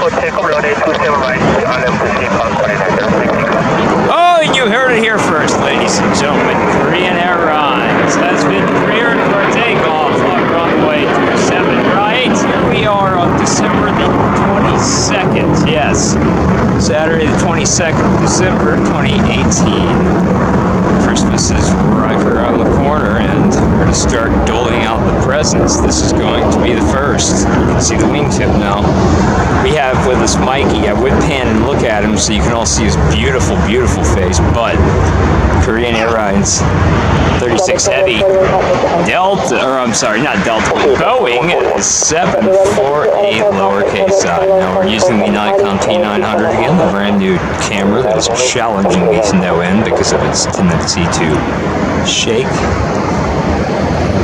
Oh, and you heard it here first, ladies and gentlemen. Korean Airlines has been prepared for takeoff on runway 27 right. Here we are on December the 22nd. Yes, Saturday the 22nd of December 2018. Christmas is right around the corner, and we're going to start doling out the presents. This is going to be the first. You can see the wingtip now. We have with us Mikey. I would pan and look at him so you can all see his beautiful, beautiful face, but Korean Airlines 36 Heavy Delta, or I'm sorry, not Delta, Boeing 748 lowercase I. Now we're using the Nikon T900 again, the brand new camera that is challenging me to no end because of its tendency to shake. I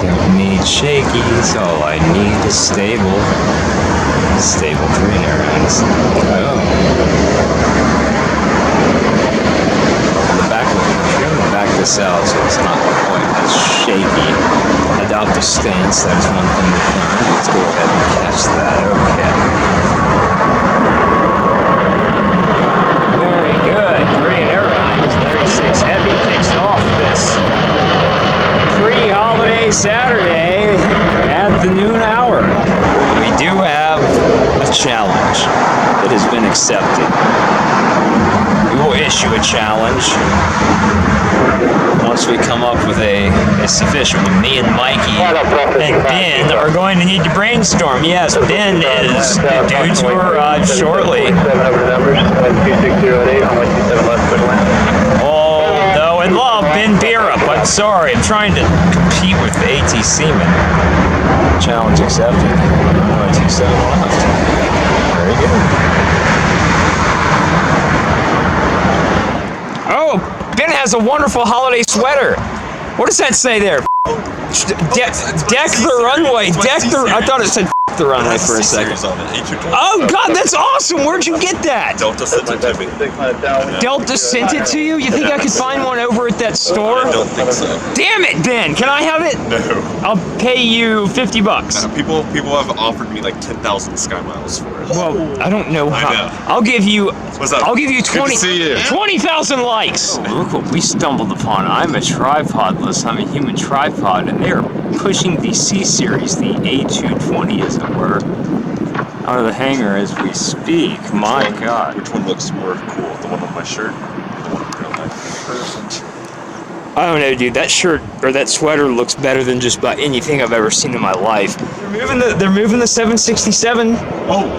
don't need shakies, all I need is stable Korean Airlines. Oh. Back this out so it's not quite as shaky. Adopt a stance, that is one thing to learn. Let's go ahead and catch that. Okay. Very good. Korean Airlines 36 Heavy kicks off this pre-holiday Saturday at the noon hour. We do have a challenge that has been accepted. We will issue a challenge once we come up with a sufficient one. Me and Mikey and Ben are going to need to brainstorm. Yes, Ben is due to arrive shortly. Although in love, Ben Beerup. I'm sorry, I'm trying to compete with the ATC man. Challenge accepted. 127 left. Very good. Oh, Ben has a wonderful holiday sweater. What does that say there? Deck the runway. I thought it said the runway for a second. Oh God, that's awesome. Where'd you get that? Delta sent it to me. Delta sent it to you? You think I could find one over at that store? I don't think so. Damn it, Ben. Can I have it? No. I'll pay you $50. People have offered me like 10,000 sky miles for it. Well, I don't know how. I'll give you 20,000 likes. Oh, look what we stumbled upon. I'm a tripodless. I'm a human tripod, and they're pushing the C series, the A220, as it were, out of the hangar as we speak. My God. Which one looks more cool? The one on my shirt? The one on my person? I don't know, dude. That shirt or that sweater looks better than just about anything I've ever seen in my life. They're moving the 767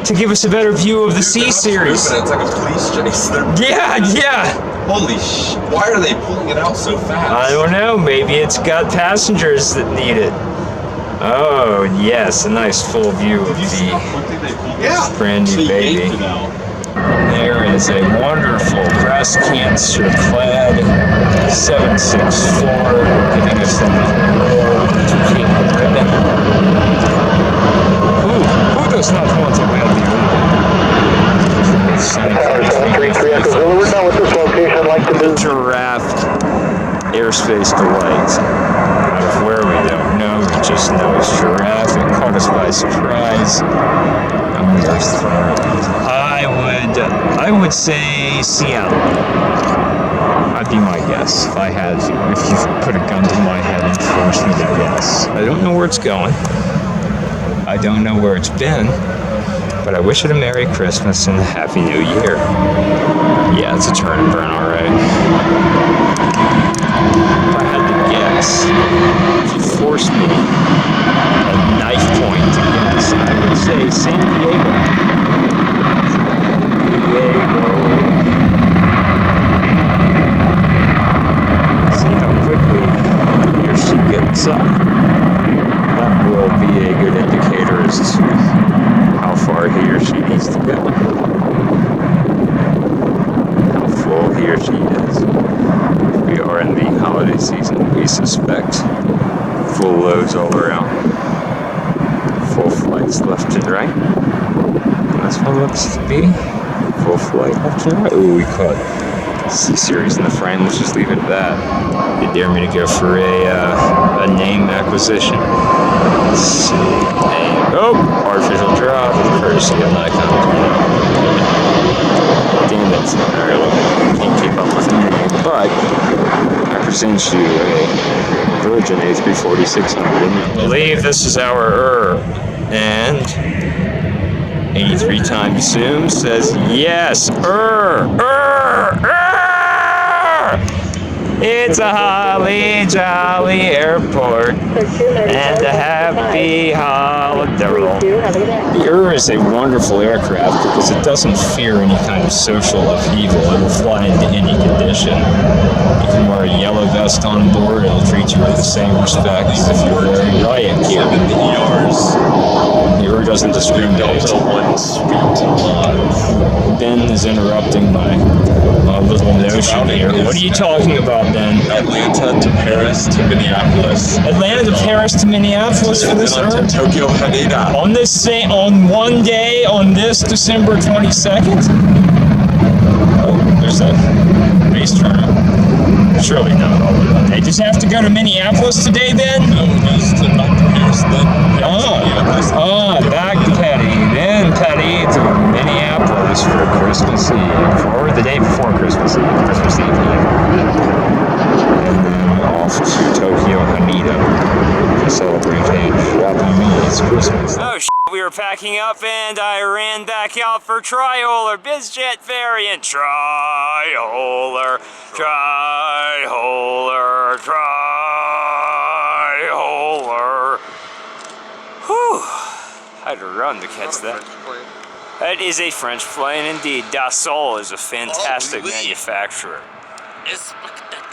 to give us a better view of the C series. It's like a police chase. Yeah. Holy shit! Why are they pulling it out so fast? I don't know. Maybe it's got passengers that need it. Oh yes, a nice full view of the brand new baby. There is a wonderful breast cancer clad 764 giving us the King ribbon. Who does not want to wear the giraffe airspace delight. Out of where we don't know, we just know it's giraffe. It caught us by surprise. I would say Seattle. That'd be my guess if you put a gun to my head and forced me to guess. I don't know where it's going. I don't know where it's been. But I wish it a Merry Christmas and a Happy New Year. Yeah, it's a turn and burn, alright. If I had to guess, if you forced me a knife point to guess, I would say San Diego. See how quickly he or she gets up. That will be a good indicator as to how far he or she needs to go. How full he or she is. We are in the holiday season, we suspect. Full loads all around. Full flights left and right. And that's what it looks to be. Full flight left and right. Ooh, we caught C-Series in the frame. Let's just leave it at that. You dare me to go for a name acquisition? Let's see. Name. Oh! Artificial drop. Courtesy of Nikon. goes into a Virgin A340-600. I believe this is our and 83 times zoom says yes. It's a holly jolly airport and a happy holiday. The is a wonderful aircraft because it doesn't fear any kind of social upheaval. It will fly into any condition. You can wear a yellow vest on board. It'll treat you with the same respect as if you were wearing riot gear. The doesn't discriminate. Ben is interrupting my little notion here. What are you talking about, Ben? Atlanta to Paris to Minneapolis. Atlanta to Paris to Minneapolis for this to Tokyo Haneda. On one day, on this December 22nd? Oh, there's that base turnout. Surely not all of that. They just have to go to Minneapolis today, then? No, just back to Paris, then back to Petty, then Petty to Minneapolis for Christmas Eve, or the day before Christmas Eve, Christmas Eve. And then off to Tokyo Haneda to celebrate a Japanese Christmas. Oh, we were packing up and I ran back out for Tri-Holer, BizJet variant. Tri-Holer. Whew. I had to run to catch that. That is a French plane indeed. Dassault is a fantastic manufacturer.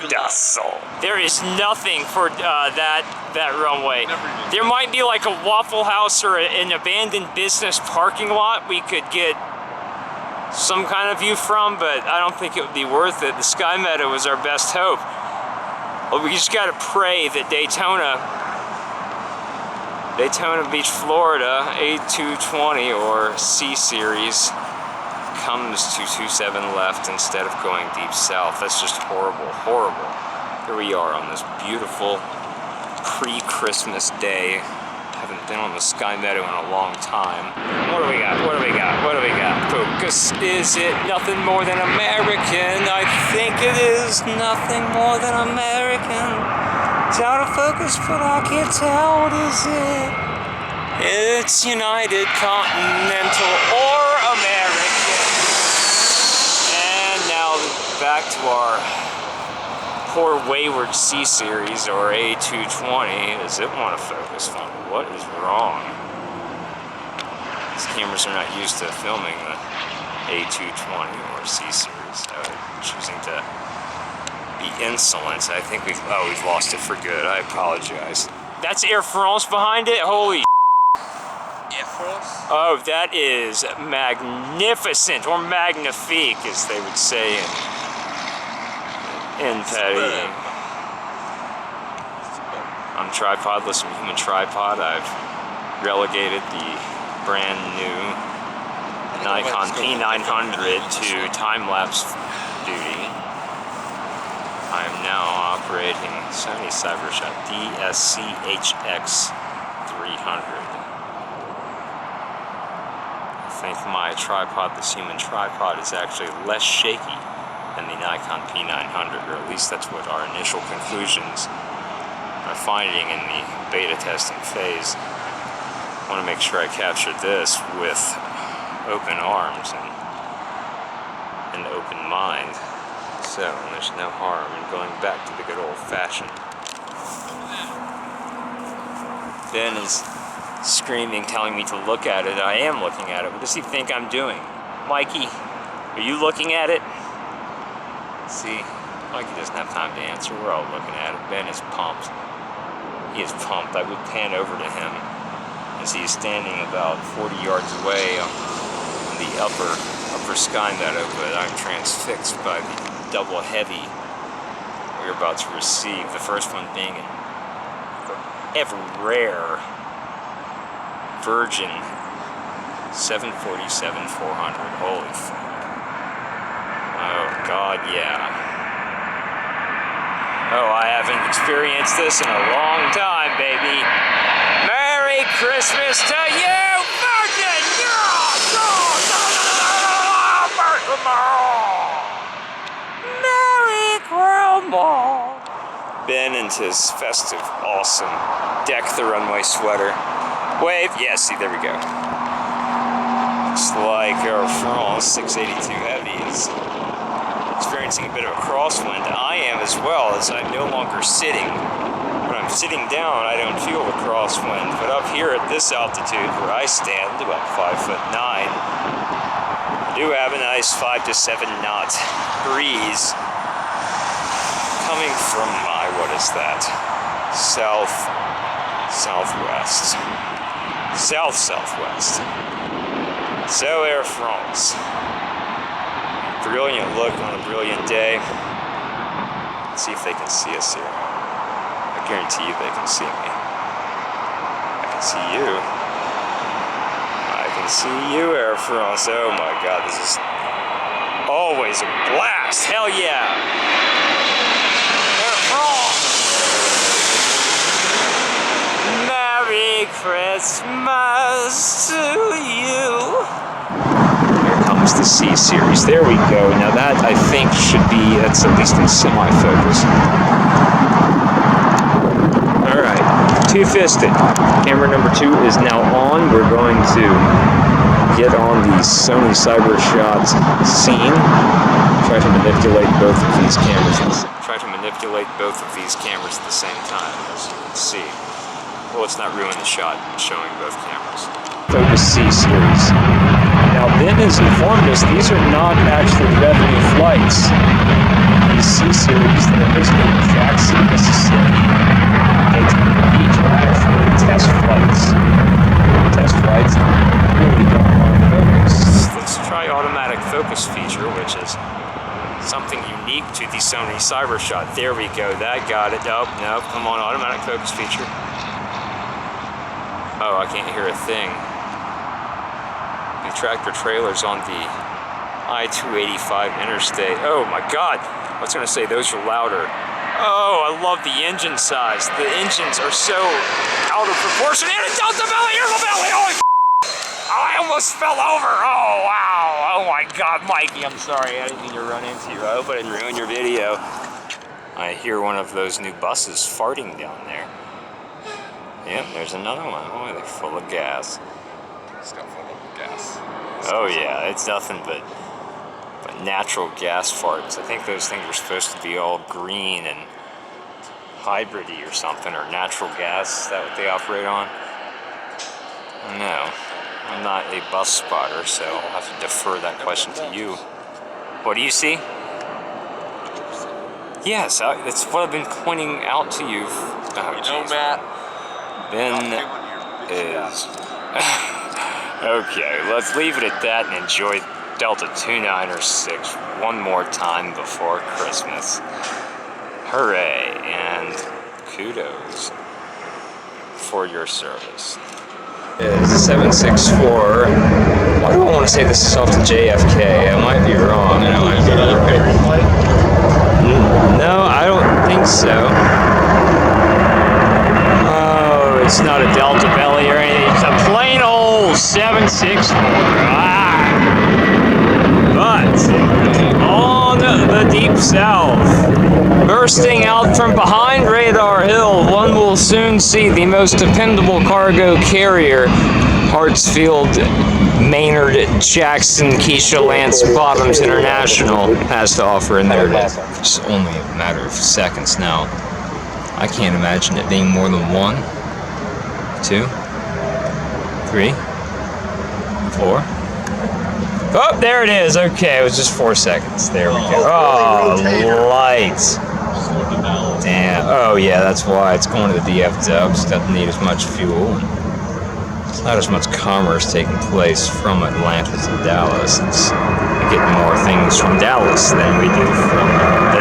Dassault. There is nothing for that runway. There might be like a Waffle House or an abandoned business parking lot we could get some kind of view from, but I don't think it would be worth it. The Sky Meadow was our best hope. Well, we just gotta pray that Daytona Beach, Florida, A220 or C Series comes to 27 left instead of going deep south. That's just horrible, horrible. Here we are on this beautiful pre-Christmas day. Haven't been on the Sky Meadow in a long time. What do we got? Focus, is it nothing more than American? I think it is nothing more than American. It's out of focus, but I can't tell. What is it? It's United Continental or American. And now back to our poor wayward C Series or A220. Does it want to focus on what is wrong? These cameras are not used to filming the A220 or C Series, so I'm choosing to be insolent. I think we've lost it for good. I apologize. That's Air France behind it? Holy Air France? Oh, that is magnificent, or magnifique, as they would say in Petty. I'm tripodless and human tripod. I've relegated the brand new Nikon P900 to time-lapse duty. I am now operating Sony CyberShot DSC-HX 300. I think my tripod, this human tripod, is actually less shaky than the Nikon P900, or at least that's what our initial conclusions are finding in the beta testing phase. I want to make sure I captured this with open arms and an open mind. So there's no harm in going back to the good old-fashioned. Ben is screaming, telling me to look at it. I am looking at it. What does he think I'm doing? Mikey, are you looking at it? See, Mikey doesn't have time to answer. We're all looking at it. Ben is pumped. He is pumped. I would pan over to him as he is standing about 40 yards away on the upper Sky Meadow, but I'm transfixed by the double heavy we're about to receive. The first one being an ever rare Virgin 747-400. Holy fuck. Oh God, yeah. Oh, I haven't experienced this in a long time, baby. Merry Christmas to you, Virgin! Merry Christmas! Ben and his festive, awesome Deck the Runway sweater. Wave. Yeah, see, there we go. Looks like our France 682 Heavy is experiencing a bit of a crosswind. I am as well, as I'm no longer sitting. When I'm sitting down, I don't feel the crosswind. But up here at this altitude where I stand, about 5'9", I do have a nice 5 to 7 knot breeze coming from my, what is that? Southwest. Southwest. So Air France. Brilliant look on a brilliant day. Let's see if they can see us here. I guarantee you they can see me. I can see you. I can see you, Air France. Oh my God, this is always a blast. Hell yeah. Air France. Merry Christmas to you. Here comes the C series. There we go. Now that I think that's at least in semi-focus. Alright, two-fisted. Camera number 2 is now on. We're going to get on the Sony CyberShot scene. Try to manipulate both of these cameras at the same time, as you can see. Well, let's not ruin the shot showing both cameras. Focus C series. Now, Ben has informed us these are not actually revenue flights. These C series that are listed in Jackson, Mississippi, each are actually test flights. Test flights really don't want focus. Let's try automatic focus feature, which is something unique to the Sony CyberShot. There we go. That got it. Nope. Come on, automatic focus feature. Oh, I can't hear a thing. The tractor trailers on the I-285 interstate. Oh my God! I was gonna say those are louder. Oh, I love the engine size. The engines are so out of proportion. And a Delta Belly, here's a belly! Holy I almost fell over! Oh, wow! Oh my God, Mikey, I'm sorry. I didn't mean to run into you. I hope I didn't ruin your video. I hear one of those new buses farting down there. Yep, there's another one. Oh, they're full of gas. It's got full of gas. Oh yeah, it's nothing but natural gas farts. I think those things are supposed to be all green and hybrid-y or something, or natural gas. Is that what they operate on? No, I'm not a bus spotter, so I'll have to defer that question to you. What do you see? Yes, that's what I've been pointing out to you. Oh, geez. Matt. Ben is... Okay, let's leave it at that and enjoy Delta 296 one more time before Christmas. Hooray, and kudos for your service. It's a 764. Why do I want to say this is off the JFK? I might be wrong. No, I don't think so. Oh, it's not a Delta Belly or anything. It's a plain old 764. But on the deep south, bursting out from behind Radar Hill, one will soon see the most dependable cargo carrier Hartsfield-Jackson Keisha Lance Bottoms International has to offer in there. It's only a matter of seconds now. I can't imagine it being more than 1, 2, 3, 4. Oh, there it is. Okay, it was just 4 seconds. There we go. Oh, lights. Damn. Oh, yeah, that's why it's going to the DF dubs. Doesn't need as much fuel. It's not as much commerce taking place from Atlanta to Dallas. We get more things from Dallas than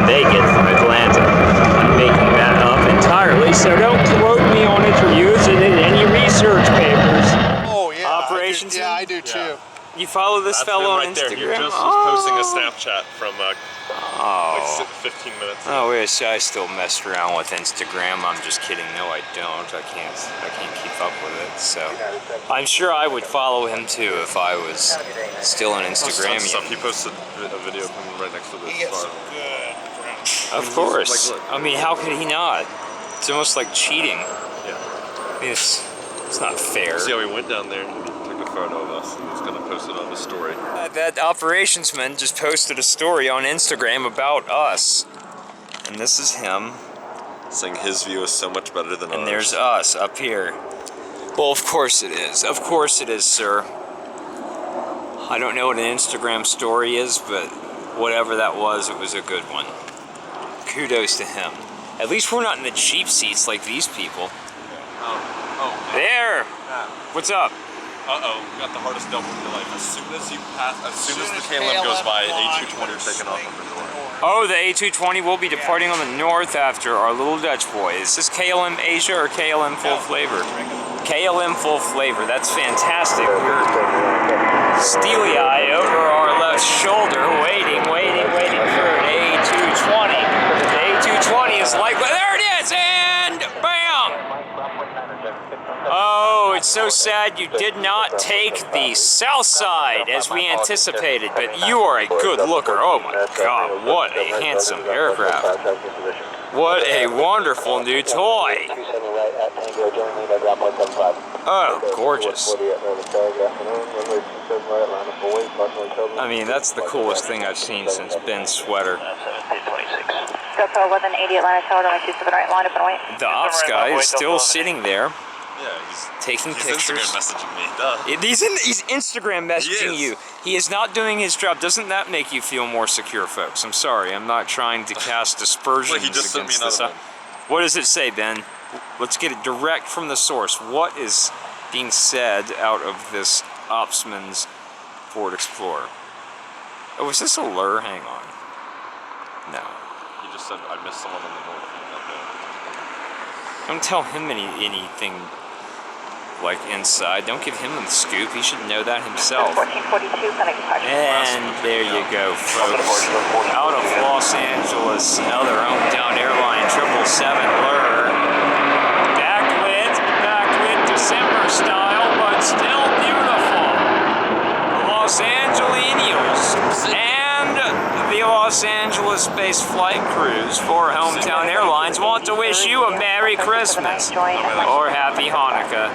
they get from Atlanta. I'm making that up entirely, so don't quote me on it or use it in any research papers. Oh, yeah. Operations. I do too. Yeah. You follow this fellow on Instagram? There. He just was posting a Snapchat from like 15 minutes ago. Oh, wait, so I still mess around with Instagram. I'm just kidding. No, I don't. I can't keep up with it. So I'm sure I would follow him too if I was still on Instagram. He posted a video coming right next to this bar. Of course. Like, look. I mean, how could he not? It's almost like cheating. Yeah. I mean, it's not fair. See how he went down there and took a photo of us and he's going to post it on his story. That operationsman just posted a story on Instagram about us. And this is him. Saying his view is so much better than ours. And there's us up here. Well, of course it is. Of course it is, sir. I don't know what an Instagram story is, but whatever that was, it was a good one. Kudos to him. At least we're not in the cheap seats like these people. There! What's up? Uh-oh, we got the hardest double in your life. As soon as the KLM goes by, A220 are taking off from the door. Oh, the A220 will be departing on the north after our little Dutch boy. Is this KLM Asia or KLM Full Flavor? KLM Full Flavor, that's fantastic. We're steely-eyed over our left shoulder, waiting for an A220. The A220 is likely, there it is, and bam! Oh, it's so sad you did not take the south side as we anticipated, but you are a good looker. Oh my God, what a handsome aircraft. What a wonderful new toy. Oh, gorgeous. I mean, that's the coolest thing I've seen since Ben's sweater. Delta 1180 Atlanta Tower, runway 27 right, line up and wait. The ops guy is still sitting there. Yeah, he's taking pictures. Instagram messaging me. Duh. He's Instagram messaging you. He is not doing his job. Doesn't that make you feel more secure, folks? I'm sorry. I'm not trying to cast aspersions He just sent me against this. another What does it say, Ben? Let's get it direct from the source. What is being said out of this opsman's Ford Explorer? Oh, is this a lure? Hang on. No. He just said, I missed someone in the north. Don't tell him anything like inside. Don't give him the scoop. He should know that himself. 1442, and there you go, folks. Out of Los Angeles, another hometown airline, 777 Lure. Backlit December style, but still beautiful. The Los Angelenos and the Los Angeles-based flight crews for Hometown Airlines want to wish you a Merry Christmas, or Happy Hanukkah,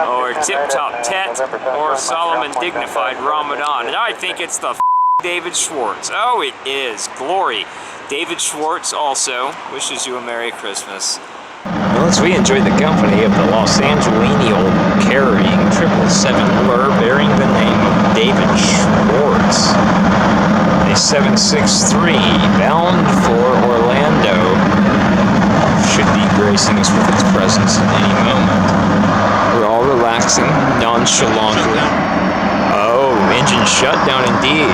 or Tip Top Tet, or Solemn and Dignified Ramadan. And I think it's the David Schwartz. Oh, it is. Glory. David Schwartz also wishes you a Merry Christmas. Well, as we enjoyed the company of the Los Angelino carrying 777 Lure bearing the name of David Schwartz. A 763 bound for Orlando should be gracing us with its presence at any moment. We're all relaxing nonchalantly. Oh, engine shutdown indeed.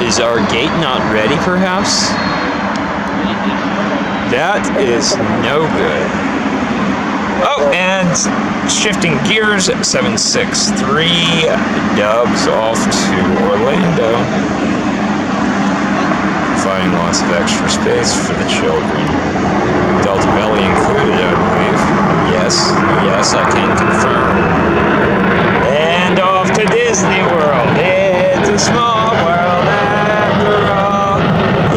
Is our gate not ready, perhaps? That is no good. Oh, and shifting gears, 763 dubs off to Orlando. Providing lots of extra space for the children. Delta Belly included, I believe. Yes, I can confirm. And off to Disney World. It's a small world after all.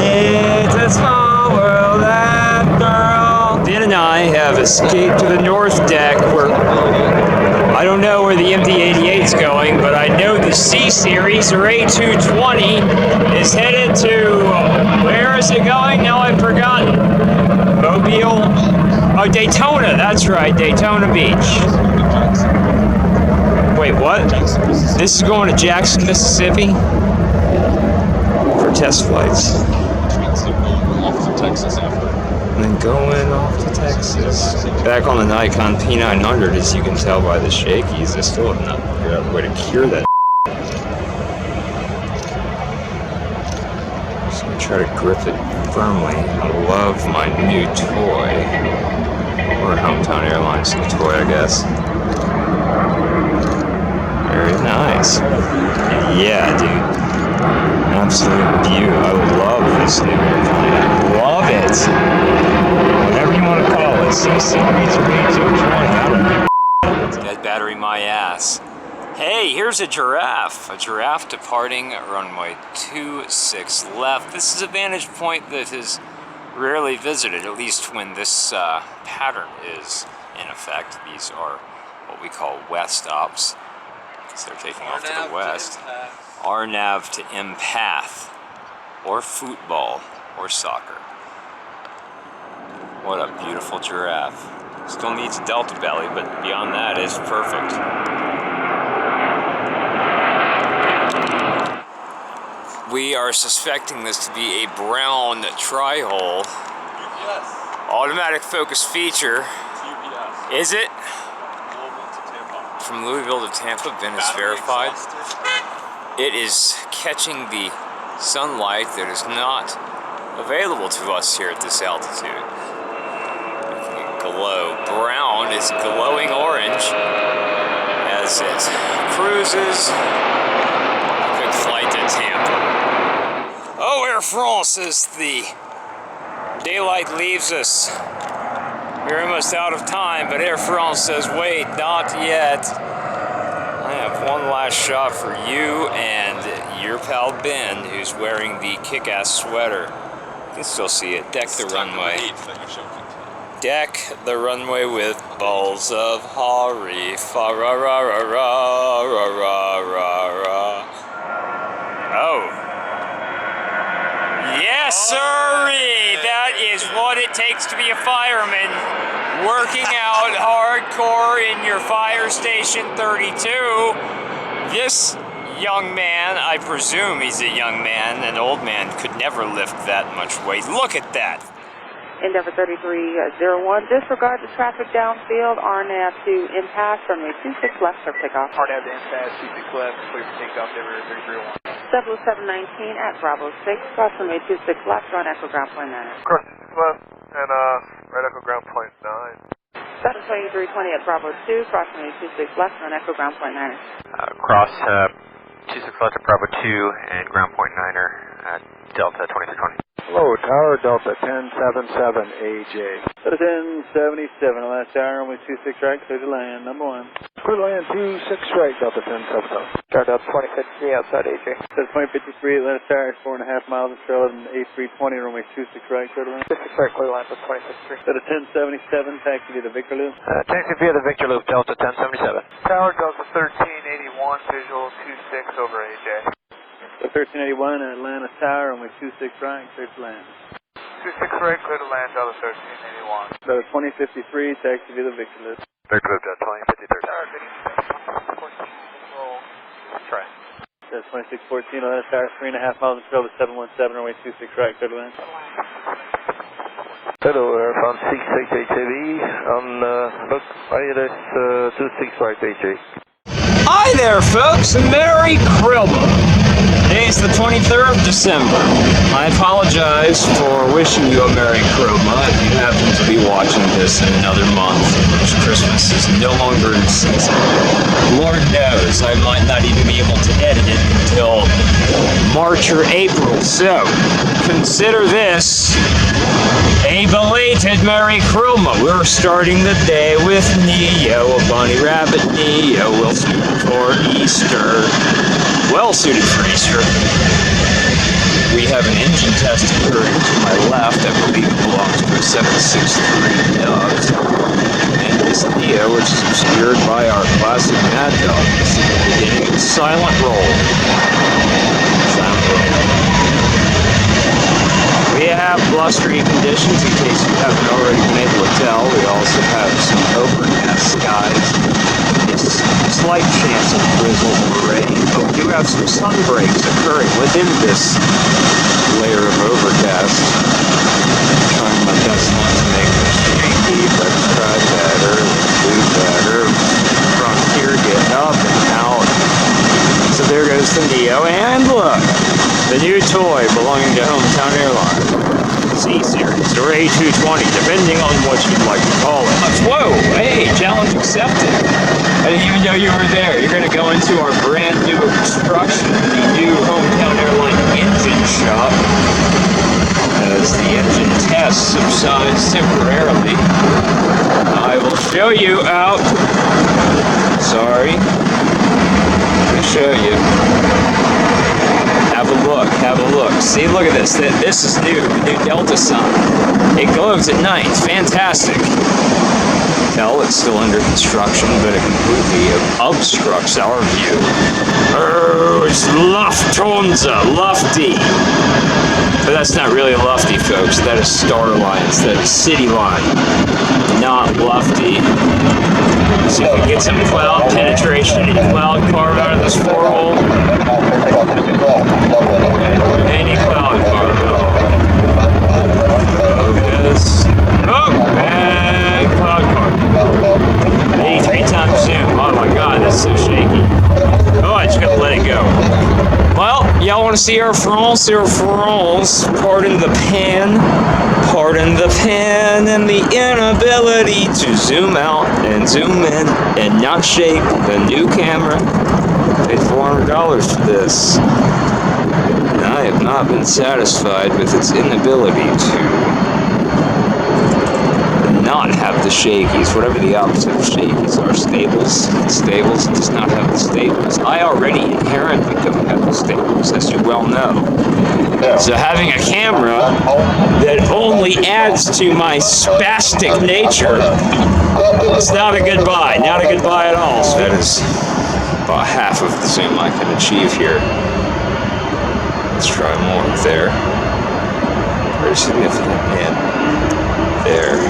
It's a small world after all. Ben and I have escaped to the north deck where I don't know where the MD-88 is going, but I know the C-Series or A220 is headed to, where is it going? Now I've forgotten. Mobile? Oh, Daytona, that's right, Daytona Beach. Wait, what? This is going to Jackson, Mississippi? For test flights. And then going off to Texas. Back on the Nikon P900, as you can tell by the shakies, I still have not figured out a way to cure that. Just gonna try to grip it firmly. I love my new toy. Or Hometown Airlines new toy, I guess. Very nice. Yeah, dude. Absolute beauty. I love this new airplane. Love it. Whatever you want to call it. C-Series or A220. I don't give a dead battery my ass. Hey, here's a giraffe. A giraffe departing runway 26 left. This is a vantage point that is rarely visited, at least when this pattern is in effect. These are what we call west ops. So they're taking off to the west. RNAV to empath, or football, or soccer. What a beautiful giraffe. Still needs a delta belly, but beyond that, it's perfect. We are suspecting this to be a brown tri-hole. UPS. Automatic focus feature. It's UPS. Is it? Louisville to Tampa. From Louisville to Tampa, VIN is Battery verified. exhausted. It is catching the sunlight that is not available to us here at this altitude. Glow. Brown is glowing orange as it cruises. A quick flight to Tampa. Oh, Air France, as the daylight leaves us. We're almost out of time, but Air France says, wait, not yet. I have one last shot for you and your pal Ben, who's wearing the kick-ass sweater. You can still see it. Deck the runway. Deck the runway with balls of harif. Ra ra ra ra ra ra ra ra. Oh. Yes, sirree! That is what it takes to be a fireman. Working out hardcore in your fire station 32. This young man, I presume he's a young man, an old man could never lift that much weight. Look at that. Endeavor 3301, disregard the traffic downfield, RNAV to impasse, runway 26 left for pickoff. RNAV to impasse, 26 left, clear for takeoff, Endeavor 3301. 719 at Bravo 6, cross runway 26 left, run Echo Ground Point 9. Cross 26 left, and right Echo Ground Point 9. 72320 at Bravo 2, cross runway 26 left, run Echo Ground Point 9. Cross 26 left at Bravo 2 and ground point 9er at Delta 2620. Hello, Tower Delta 1077 AJ. Delta 1077, last tower, runway 26 right, clear to land, number 1. Clear to land 26 right, Delta 1077. Tower Delta 2053 outside AJ. Delta 2053, Atlantis Tower, 4.5 miles of trail, and A320, runway 26 right, clear to land. 26 right, clear to land, 2053. Delta 1077, taxi via the Victor Loop. Taxi via the Victor Loop, Delta 1077. Tower Delta 1381, visual 26 over AJ. The 1381 at Atlanta Tower, runway 26 right, clear to land. 26 right, clear to land, Delta 1381. Delta 2053, taxi via the Victor Loop. Victor Loop, Delta 2053. Tower 26, try. Delta 2614, Atlanta Tower, 3.5 miles of trail to 717, runway 26 right, clear to land. Hello, Air France 66 HAV on look, ILS 26 right AJ. Hi there, folks. Merry Christmas. Today's the 23rd of December. I apologize for wishing you a Merry Christmas if you happen to be watching this in another month, which Christmas is no longer in season. Lord knows I might not even be able to edit it until March or April. So, consider this a belated Merry Christmas. We're starting the day with Neo, a bunny rabbit Neo, well suited for Easter. Well suited for Easter. We have an engine test occurring to my left. I believe it belongs to a 763 Dogs. And this Neo, which is obscured by our classic Mad Dog, is beginning its silent roll. Silent roll. We have blustery conditions, in case you haven't already been able to tell. We also have some overcast skies. It's a slight chance of drizzle or rain, but we do have some sun breaks occurring within this layer of overcast. I'm trying my best not to make this shaky. Let's try better. Let's do better. Frontier getting up and out. So there goes the Neo, and look, the new toy belonging to Hometown Airline. C-Series, or A220, depending on what you'd like to call it. Whoa, hey, challenge accepted. I didn't even know you were there. You're going to go into our brand new construction, the new Hometown Airline engine shop, as the engine test subsides temporarily. I will show you out. Sorry. Let me show you. Have a look, have a look. See, look at this. This is new, the new Delta sign. It glows at night. Fantastic. Tell it's still under construction, but it completely obstructs our view. Oh, it's Lufthansa, Lufty. But that's not really Lufty, folks. That is Star Lines. That is City Line, not Lufty. See if we can get some cloud penetration and cloud carve out of this 4-hole. Any cloud carve out. Focus. Oh, and cloud carve. 83 times zoom. Oh my god, that's so shaky. Oh, I just gotta let it go. Well, y'all want to see Air France? Air France, pardon the pan and the inability to zoom out and zoom in and not shake the new camera. Paid $400 for this. And I have not been satisfied with its inability to not have the shakies, whatever the opposite of shakies are. Stables. Stables. It does not have the stables. I already inherently don't have the stables, as you well know. So having a camera that only adds to my spastic nature, it's not a good buy. Not a good buy at all. So that is about half of the zoom I can achieve here. Let's try more there. Very significant. And there.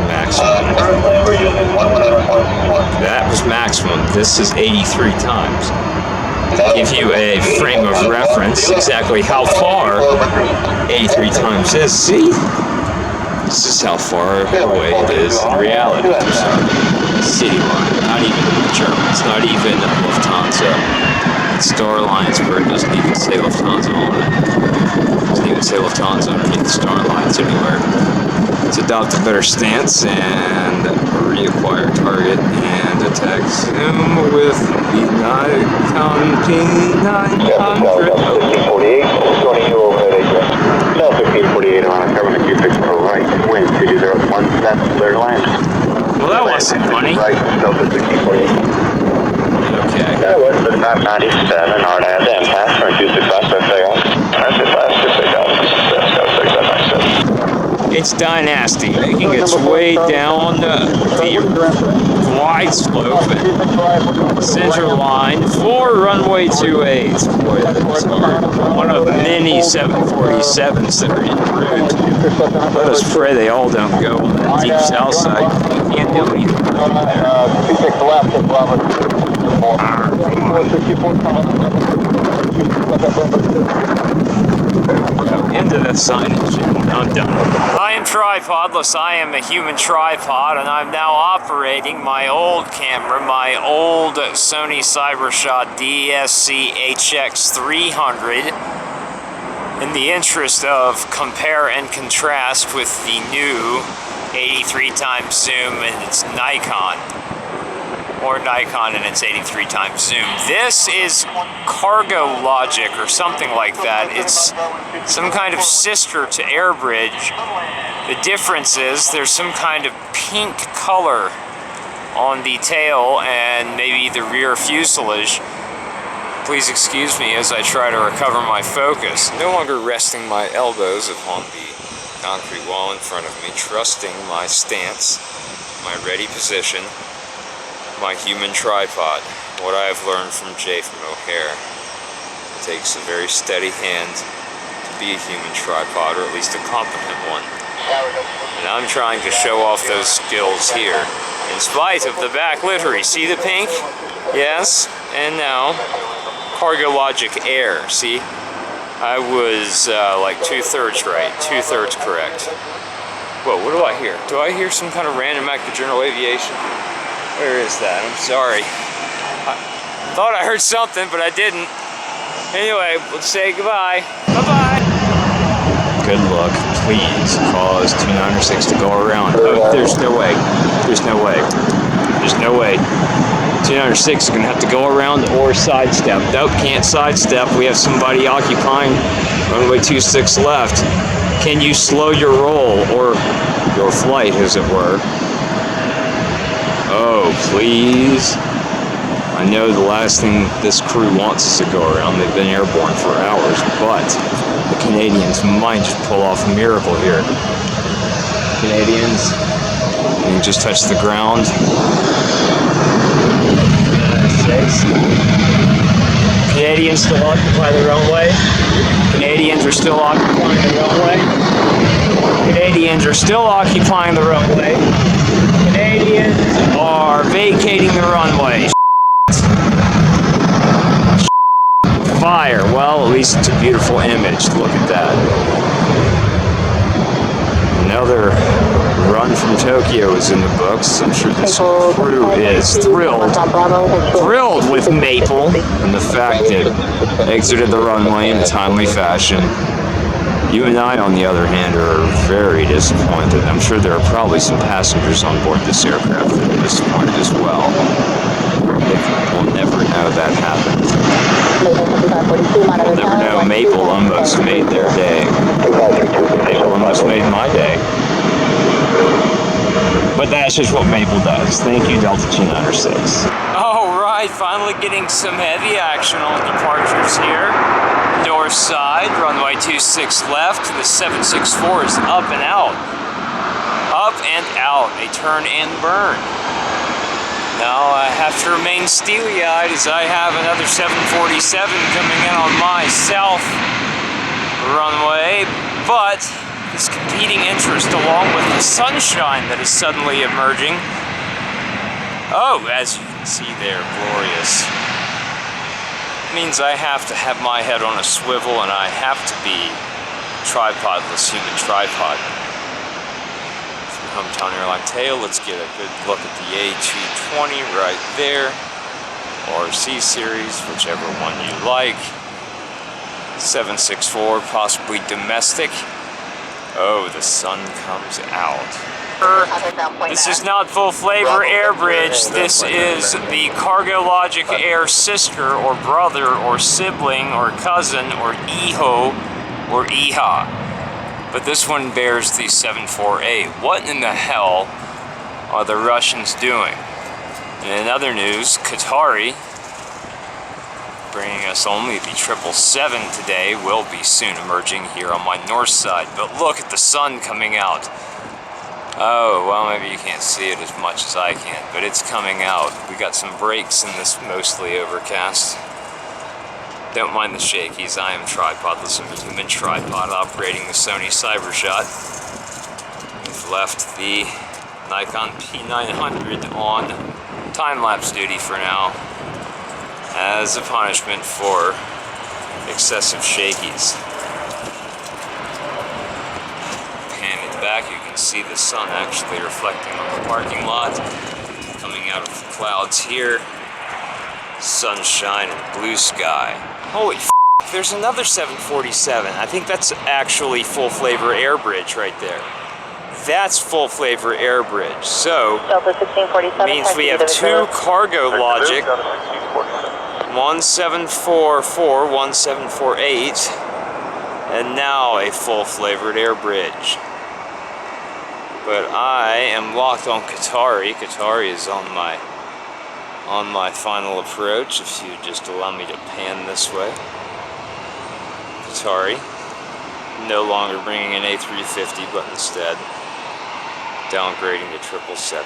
Maximum. That was maximum. This is 83 times. To give you a frame of reference exactly how far 83 times is. See? This is how far away it is in reality. City Line, not even the Germans, not even Lufthansa. Star Lines, where it doesn't even say Lufthansa on it. It doesn't even say Lufthansa underneath the Star Lines anywhere. Let's adopt a better stance and reacquire target and attack zoom with the Nikon P900. 1548, joining you over at Delta 1548 around Governor Q6 Pro right, wind 201, that's clear to land. Well, that wasn't funny. Right, Delta 1548. Okay. That was the 597, hard at the impasse, turn 26 left, let's say off. Turn 6 left, 6 out, 6 out, 6 out, 6 out. It's dynasty, making its way down the wide slope and center line for runway 28. Boy, that's one of many 747s that are en route. Let us pray they all don't go on the deep south side. You can't do anything into the signage. I'm done. I am tripodless. I am a human tripod, and I'm now operating my old camera, my old Sony CyberShot DSC HX300, in the interest of compare and contrast with the new 83 times zoom and its Nikon. Or Nikon and its 83 times zoom. This is Cargo Logic or something like that. It's some kind of sister to Airbridge. The difference is there's some kind of pink color on the tail and maybe the rear fuselage. Please excuse me as I try to recover my focus. No longer resting my elbows upon the concrete wall in front of me, trusting my stance, my ready position, my human tripod. What I have learned from Jay from O'Hare. It takes a very steady hand to be a human tripod, or at least a competent one. And I'm trying to show off those skills here. In spite of the back livery. See the pink? Yes. And now, Cargo Logic Air. See? I was like 2/3 right. 2/3 correct. Whoa, what do I hear? Do I hear some kind of random act of general aviation? Where is that? I'm sorry. I thought I heard something, but I didn't. Anyway, let's say goodbye. Bye-bye. Good luck. Please cause 296 to go around. Oh, there's no way. There's no way. There's no way. 296 is going to have to go around or sidestep. Nope, can't sidestep. We have somebody occupying runway 26 left. Can you slow your roll, or your flight, as it were? Oh, please. I know the last thing this crew wants is to go around. They've been airborne for hours, but the Canadians might just pull off a miracle here. Canadians, you just touch the ground. 6. Canadians still occupy the runway. Canadians are still occupying the runway. Canadians are still occupying the runway. Canadians are vacating the runway. Fire. Well, at least it's a beautiful image. Look at that. Another run from Tokyo is in the books. I'm sure this crew is thrilled with Maple and the fact that exited the runway in a timely fashion. You and I, on the other hand, are very disappointed. I'm sure there are probably some passengers on board this aircraft that are disappointed as well. We'll never know that happened. We'll never know. Maple almost made their day. Maple almost made my day. But that's just what Maple does. Thank you, Delta 296. Alright, finally getting some heavy action on departures here. North side, runway 26 left. The 764 is up and out. Up and out. A turn and burn. Now I have to remain steely-eyed as I have another 747 coming in on my south runway, but this competing interest along with the sunshine that is suddenly emerging. Oh, as you can see there, glorious. Means I have to have my head on a swivel and I have to be tripodless human tripod. Hometown Airline tail, let's get a good look at the A220 right there, or C series, whichever one you like. 764, possibly domestic. Oh, the sun comes out. This is not full flavor air bridge. This is the Cargo Logic Air sister or brother or sibling or cousin or Iho or Iha. But this one bears the 74A. What in the hell are the Russians doing? And in other news, Qatari, bringing us only the 777 today, will be soon emerging here on my north side. But look at the sun coming out. Oh, well, maybe you can't see it as much as I can, but it's coming out. We got some breaks in this mostly overcast. Don't mind the shakies, I am tripodless. I'm a human tripod operating the Sony CyberShot. We've left the Nikon P900 on time-lapse duty for now as a punishment for excessive shakies. Panning back, you can see the sun actually reflecting on the parking lot. Coming out of the clouds here. Sunshine and blue sky. Holy f***, there's another 747. I think that's actually full flavor air bridge right there. That's full flavor air bridge. So, means we have two Cargo Logic, 1744, 1748, and now a full flavored air bridge. But I am locked on Qatari. Qatari is on my final approach, if you just allow me to pan this way. Qatari, no longer bringing an A350, but instead downgrading to 777.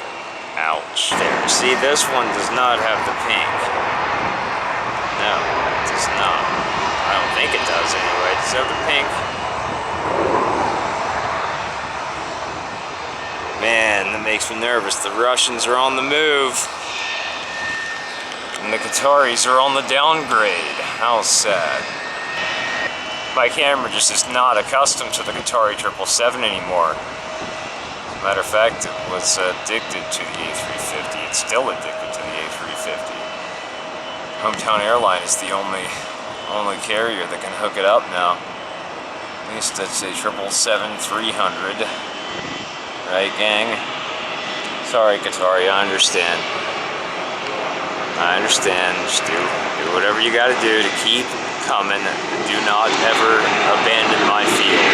Ouch. There, see, this one does not have the pink. No, it does not. I don't think it does anyway. Does it have the pink? Man, that makes me nervous. The Russians are on the move. And the Qataris are on the downgrade. How sad. My camera just is not accustomed to the Qatari 777 anymore. As a matter of fact, it was addicted to the A350. It's still addicted to the A350. Hometown Airline is the only carrier that can hook it up now. At least it's a 777-300. Right, gang? Sorry, Qatari, I understand. I understand. Just do whatever you gotta do to keep coming. Do not ever abandon my field.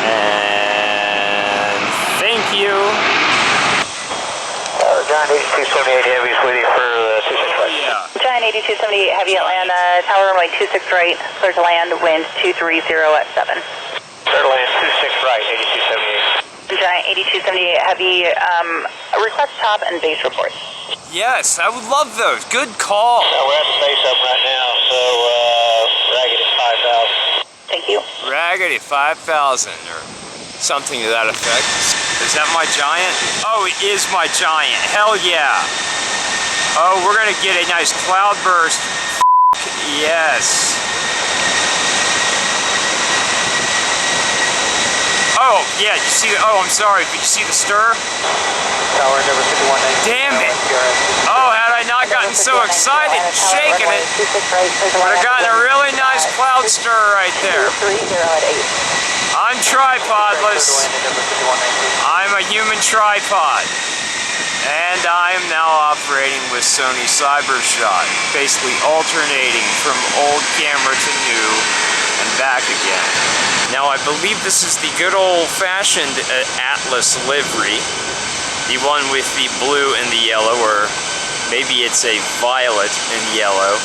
And thank you. Giant 8278 Heavy is waiting for the 26 right. Yeah. Giant 8278 Heavy Atlanta, tower runway 26 right, clear to land, wind 230 at 7. Clear to land 26 right, 8278. Giant 8278 Heavy, request top and base reports. Yes, I would love those. Good call. We're at the base up right now, so ragged at 5,000. Thank you. Raggedy 5,000 or something to that effect. Is that my Giant? Oh, it is my Giant. Hell yeah. Oh, we're gonna get a nice cloud burst. Yes. Oh, yeah, you see, oh, I'm sorry, but you see the stir? Tower number 5190. Damn it. Oh, had I not gotten so excited and shaking it, would have gotten a really nice cloud stir right there. 230 at 8. I'm tripodless. I'm a human tripod. And I am now operating with Sony CyberShot, basically alternating from old camera to new and back again. Now I believe this is the good old-fashioned Atlas livery, the one with the blue and the yellow, or maybe it's a violet and yellow.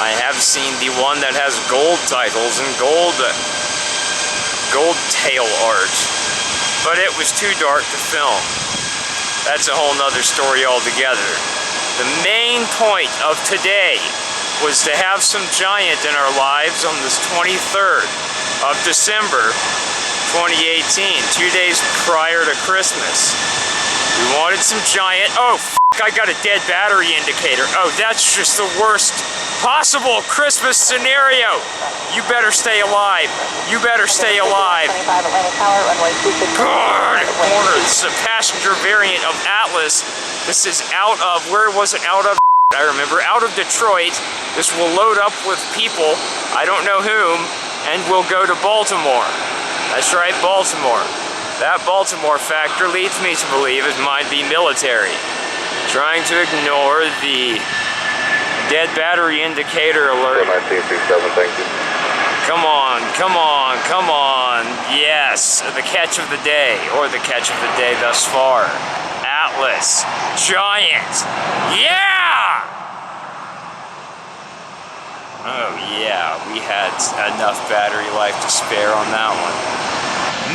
I have seen the one that has gold titles and gold tail art, but it was too dark to film. That's a whole nother story altogether. The main point of today was to have some Giant in our lives on this 23rd of December 2018, 2 days prior to Christmas. We wanted some Giant. Oh, I got a dead battery indicator. Oh, that's just the worst possible Christmas scenario. You better stay alive. You better stay alive. 25 Atlantic Tower, runway 26. God, this is a passenger variant of Atlas. This is out of, where was it out of? I remember, out of Detroit. This will load up with people, I don't know whom, and we'll go to Baltimore. That's right, Baltimore. That Baltimore factor leads me to believe it might be military. Trying to ignore the dead battery indicator alert. 1927, thank you. Come on, come on, come on. Yes, the catch of the day, or the catch of the day thus far. Atlas, Giant, yeah! Oh yeah, we had enough battery life to spare on that one.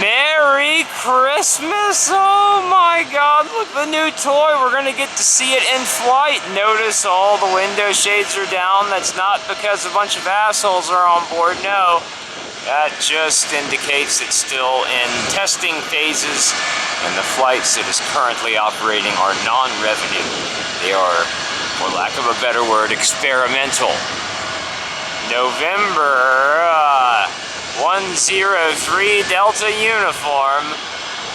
Merry Christmas! Oh my God, look, the new toy. We're gonna get to see it in flight. Notice all the window shades are down. That's not because a bunch of assholes are on board, no. That just indicates it's still in testing phases, and the flights it is currently operating are non-revenue. They are, for lack of a better word, experimental. November 103 Delta Uniform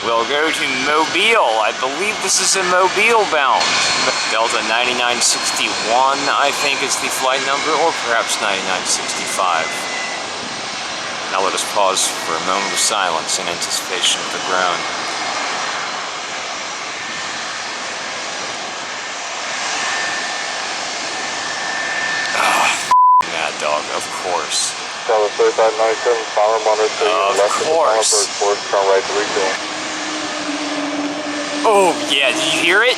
will go to Mobile. I believe this is a Mobile bound. Delta 9961, I think, is the flight number, or perhaps 9965. Now let us pause for a moment of silence in anticipation of the ground. Mad dog, of course. Tower 3597, bomber monitor to your left of the bomber forward, turn right to retail. Oh, yeah, did you hear it?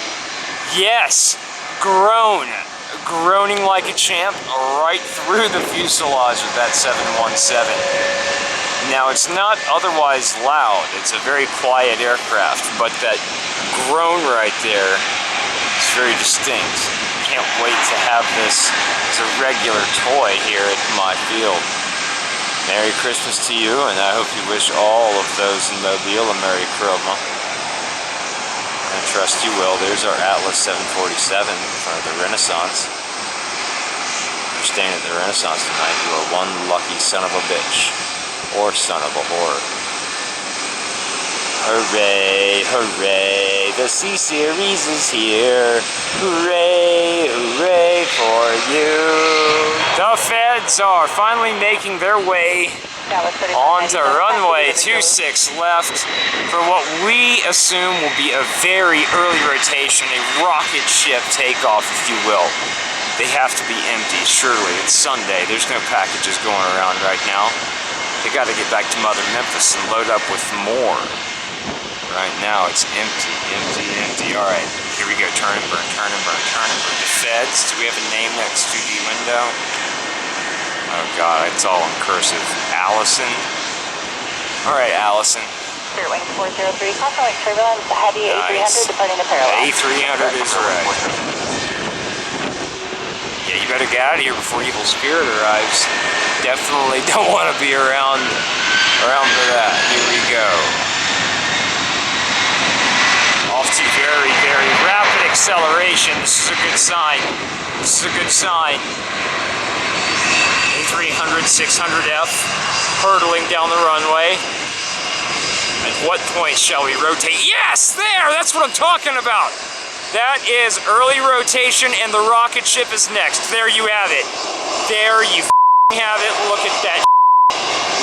Yes! Groaning like a champ right through the fuselage of that 717. Now, it's not otherwise loud. It's a very quiet aircraft, but that groan right there is very distinct. Can't wait to have this as a regular toy here at my field. Merry Christmas to you, and I hope you wish all of those in Mobile a Merry Chroma. I trust you will. There's our Atlas 747 in front of the Renaissance. If you're staying at the Renaissance tonight, you are one lucky son of a bitch. Or son of a whore. Hooray, hooray, the C-Series is here. Hooray, hooray for you. The feds are finally making their way onto runway 26 left for what we assume will be a very early rotation, a rocket ship takeoff, if you will. They have to be empty, surely. It's Sunday. There's no packages going around right now. They got to get back to Mother Memphis and load up with more. Right now, it's empty, empty, empty. All right. Here we go. Turn and burn, turn and burn, turn and burn. The feds. Do we have a name next to the window? Oh God, it's all in cursive. Allison. All right, Allison. Spirit Wing 403, confirming turbulence, heavy Nice. A300 departing the parallel. A300 is right. Yeah, you better get out of here before Evil Spirit arrives. Definitely don't want to be around for that. Here we go. Off to very, very rapid acceleration. This is a good sign. This is a good sign. A300, 600F, hurtling down the runway. At what point shall we rotate? Yes, there, that's what I'm talking about. That is early rotation and the rocket ship is next. There you have it. There you have it. Look at that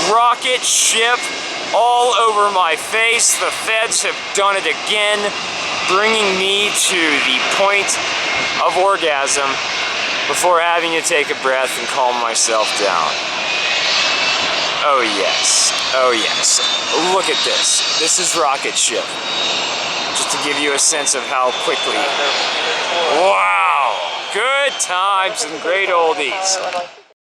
rocket ship all over my face. The feds have done it again, bringing me to the point of orgasm before having to take a breath and calm myself down. Oh yes, oh yes. Look at this. This is rocket ship. Just to give you a sense of how quickly. Wow! Good times and great oldies.